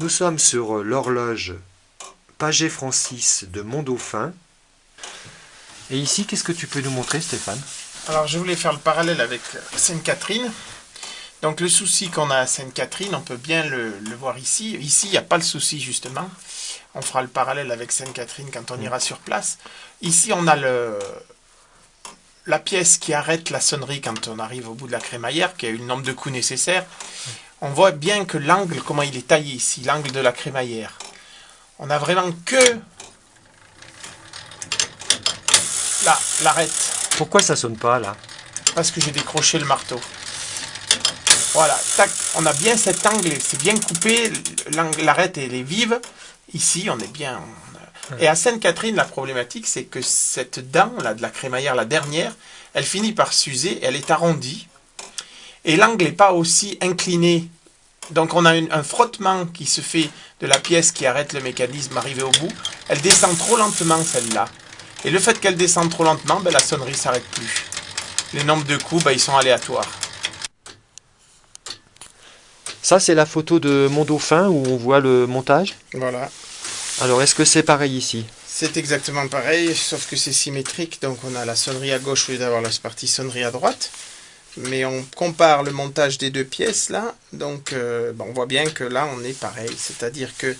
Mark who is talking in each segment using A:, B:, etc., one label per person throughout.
A: Nous sommes sur l'horloge Paget-Francis de Mondauphin. Et ici, qu'est-ce que tu peux nous montrer, Stéphane?
B: Alors, je voulais faire le parallèle avec Sainte-Catherine. Donc, le souci qu'on a à Sainte-Catherine, on peut bien le voir ici. Ici, il n'y a pas le souci, justement. On fera le parallèle avec Sainte-Catherine quand on ira sur place. Ici, on a la pièce qui arrête la sonnerie quand on arrive au bout de la crémaillère, qui a eu le nombre de coups nécessaires. On voit bien que l'angle, comment il est taillé ici, l'angle de la crémaillère. On n'a vraiment que là, l'arête.
A: Pourquoi ça sonne pas, là?
B: Parce que j'ai décroché le marteau. Voilà, tac, on a bien cet angle, c'est bien coupé, l'arête elle est vive. Ici, on est bien... Et à Sainte-Catherine, la problématique, c'est que cette dent là de la crémaillère, la dernière, elle finit par s'user, elle est arrondie. Et l'angle n'est pas aussi incliné. Donc on a un frottement qui se fait de la pièce qui arrête le mécanisme arrivé au bout. Elle descend trop lentement, celle-là. Et le fait qu'elle descende trop lentement, ben, la sonnerie ne s'arrête plus. Les nombres de coups, ben, ils sont aléatoires.
A: Ça, c'est la photo de Mondauphin où on voit le montage.
B: Voilà.
A: Alors, est-ce que c'est pareil ici?
B: C'est exactement pareil, sauf que c'est symétrique. Donc on a la sonnerie à gauche au lieu d'avoir la partie sonnerie à droite. Mais on compare le montage des deux pièces là. Donc on voit bien que là, on est pareil. C'est-à-dire que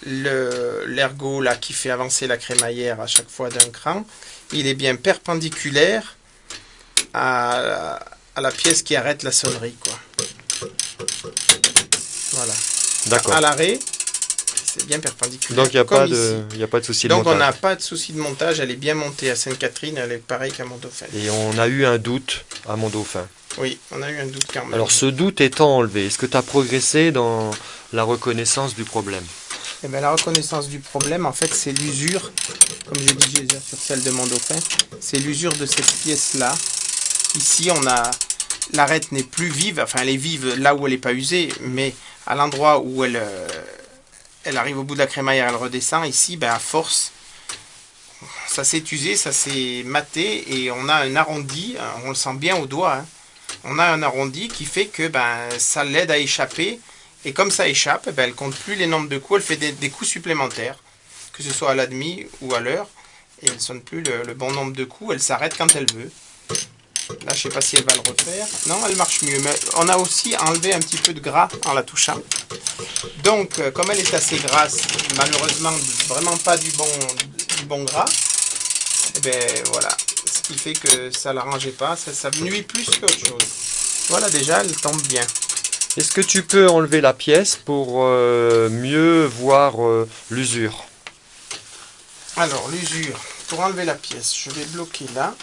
B: l'ergot là qui fait avancer la crémaillère à chaque fois d'un cran, il est bien perpendiculaire à la pièce qui arrête la sonnerie, quoi. Voilà.
A: D'accord.
B: À l'arrêt, c'est bien perpendiculaire.
A: Donc il n'y a, pas de souci de
B: Donc
A: montage.
B: on n'a pas de souci de montage, elle est bien montée à Sainte-Catherine, elle est pareille qu'à Mondauphin.
A: Et on a eu un doute à Mondauphin.
B: Oui, on a eu un doute quand même.
A: Alors ce doute étant enlevé, est-ce que tu as progressé dans la reconnaissance du problème?
B: Eh bien, la reconnaissance du problème, en fait, c'est l'usure, comme je disais sur celle de Mondauphin, c'est l'usure de cette pièce-là. Ici, on a l'arête n'est plus vive, enfin elle est vive là où elle n'est pas usée, mais à l'endroit où elle arrive au bout de la crémaillère, elle redescend. Ici, ben, à force, ça s'est usé, ça s'est maté, et on a un arrondi, on le sent bien au doigt, hein. On a un arrondi qui fait que ça l'aide à échapper. Et comme ça échappe, elle ne compte plus les nombres de coups, elle fait des coups supplémentaires, que ce soit à la demi ou à l'heure, et elle ne sonne plus le bon nombre de coups, elle s'arrête quand elle veut. Là, je ne sais pas si elle va le refaire. Non, elle marche mieux, mais on a aussi enlevé un petit peu de gras en la touchant. Donc, comme elle est assez grasse, malheureusement, vraiment pas du bon gras, et bien voilà, ce qui fait que ça ne l'arrangeait pas, ça nuit plus qu'autre chose. Voilà, déjà, elle tombe bien.
A: Est-ce que tu peux enlever la pièce pour mieux voir l'usure?
B: Alors, l'usure, pour enlever la pièce, je vais bloquer là.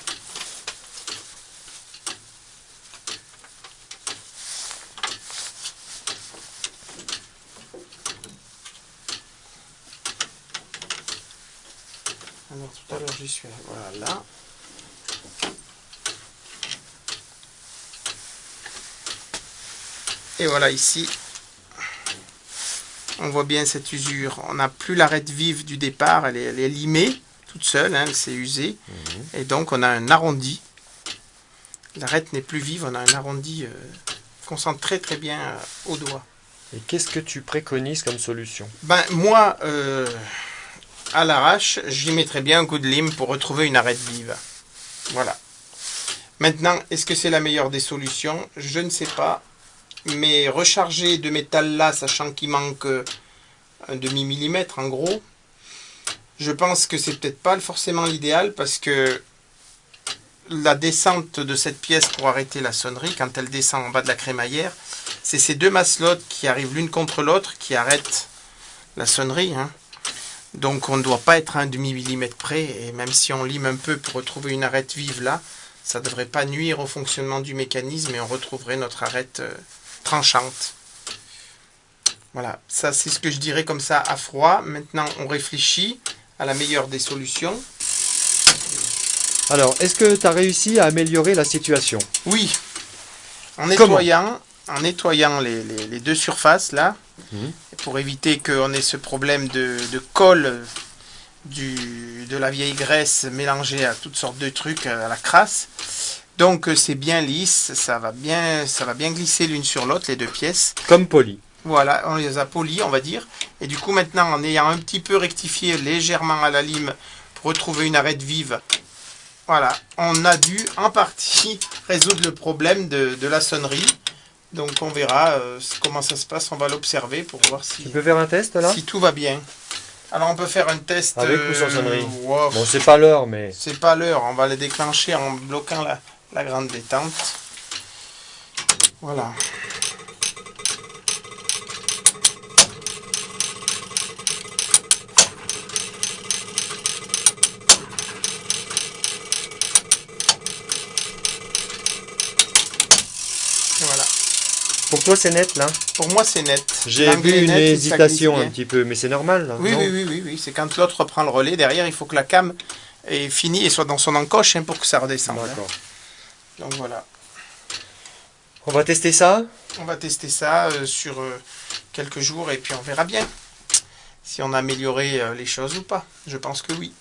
B: Alors, tout à l'heure, j'y suis. Voilà, là. Et voilà, ici, on voit bien cette usure. On n'a plus l'arête vive du départ, elle est limée, toute seule, hein, elle s'est usée. Et donc, on a un arrondi. L'arête n'est plus vive, on a un arrondi qu'on sent très très bien au doigt.
A: Et qu'est-ce que tu préconises comme solution?
B: Moi, à l'arrache, j'y mettrais bien un coup de lime pour retrouver une arête vive. Voilà. Maintenant, est-ce que c'est la meilleure des solutions? Je ne sais pas. Mais recharger de métal là, sachant qu'il manque un demi-millimètre en gros, je pense que c'est peut-être pas forcément l'idéal, parce que la descente de cette pièce pour arrêter la sonnerie, quand elle descend en bas de la crémaillère, c'est ces deux maslottes qui arrivent l'une contre l'autre qui arrêtent la sonnerie, hein. Donc on ne doit pas être à un demi-millimètre près, et même si on lime un peu pour retrouver une arête vive là, ça ne devrait pas nuire au fonctionnement du mécanisme, et on retrouverait notre arête tranchante. Voilà, ça c'est ce que je dirais comme ça à froid. Maintenant on réfléchit à la meilleure des solutions.
A: Alors, est-ce que tu as réussi à améliorer la situation?
B: Oui, en nettoyant les deux surfaces là, pour éviter qu'on ait ce problème de colle de la vieille graisse mélangée à toutes sortes de trucs, à la crasse. Donc c'est bien lisse, ça va bien glisser l'une sur l'autre, les deux pièces.
A: Comme poli.
B: Voilà, on les a polis, on va dire. Et du coup, maintenant, en ayant un petit peu rectifié légèrement à la lime pour retrouver une arête vive, voilà, on a dû en partie résoudre le problème de la sonnerie. Donc on verra comment ça se passe, on va l'observer pour voir si,
A: Tu peux faire un test là?
B: si tout va bien. Alors on peut faire un test
A: Avec ou sans sonnerie?
B: Wow,
A: Bon, c'est pas l'heure, mais...
B: c'est pas l'heure, on va le déclencher en bloquant la grande détente. Voilà. Et voilà.
A: Pour toi, c'est net là?
B: Pour moi, c'est net.
A: J'ai
B: L'anglais
A: vu
B: est
A: une
B: net et ça
A: hésitation
B: glisse
A: un
B: bien.
A: petit peu, mais c'est normal là,
B: Oui,
A: non?
B: oui. C'est quand l'autre reprend le relais. Derrière, il faut que la cam est finie et soit dans son encoche pour que ça redescende.
A: D'accord.
B: Donc voilà.
A: On va tester ça?
B: On va tester ça sur quelques jours et puis on verra bien si on a amélioré les choses ou pas. Je pense que oui.